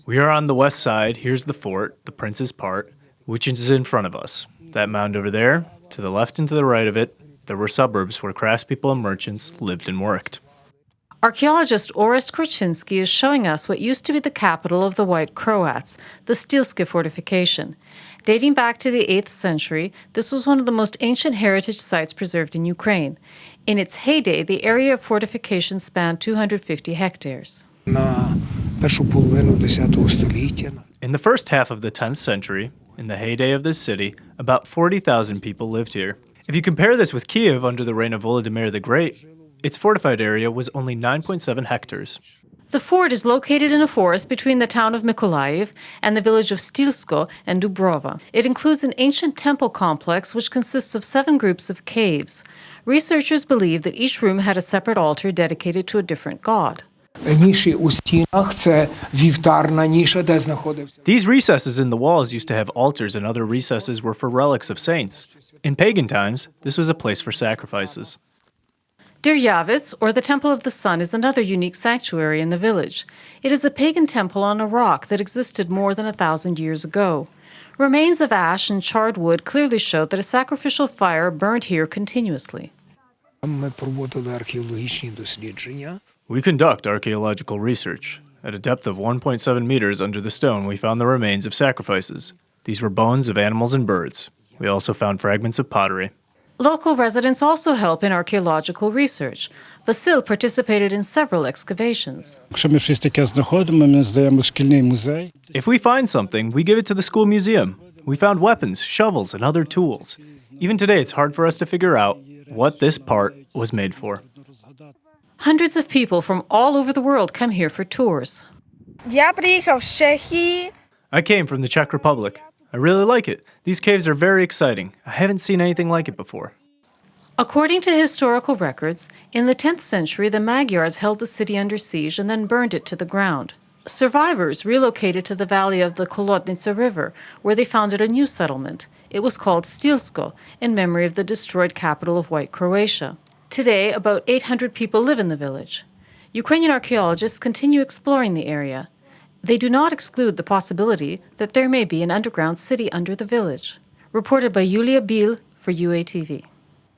We are on the west side. Here's the fort, the Prince's Part, which is in front of us. That mound over there, to the left and to the right of it, there were suburbs where craftspeople and merchants lived and worked. Archaeologist Orest Kroczynski is showing us what used to be the capital of the White Croats, the Stilsko fortification. Dating back to the 8th century, this was one of the most ancient heritage sites preserved in Ukraine. In its heyday, the area of fortification spanned 250 hectares. In the first half of the 10th century, in the heyday of this city, about 40,000 people lived here. If you compare this with Kiev under the reign of Volodymyr the Great, its fortified area was only 9.7 hectares. The fort is located in a forest between the town of Mykolaiv and the village of Stilsko and Dubrova. It includes an ancient temple complex which consists of 7 groups of caves. Researchers believe that each room had a separate altar dedicated to a different god. These recesses in the walls used to have altars, and other recesses were for relics of saints. In pagan times, this was a place for sacrifices. Dyryavits, or the Temple of the Sun, is another unique sanctuary in the village. It is a pagan temple on a rock that existed more than 1,000 years ago. Remains of ash and charred wood clearly show that a sacrificial fire burned here continuously. We conduct archaeological research. At a depth of 1.7 meters under the stone, we found the remains of sacrifices. These were bones of animals and birds. We also found fragments of pottery. Local residents also help in archaeological research. Vasil participated in several excavations. If we find something, we give it to the school museum. We found weapons, shovels, and other tools. Even today, it's hard for us to figure out what this part was made for. Hundreds of people from all over the world come here for tours. I came from the Czech Republic. I really like it. These caves are very exciting. I haven't seen anything like it before. According to historical records, in the 10th century, the Magyars held the city under siege and then burned it to the ground. Survivors relocated to the valley of the Kolodnica River, where they founded a new settlement. It was called Stilsko, in memory of the destroyed capital of White Croatia. Today, about 800 people live in the village. Ukrainian archaeologists continue exploring the area. They do not exclude the possibility that there may be an underground city under the village. Reported by Yulia Bil for UATV.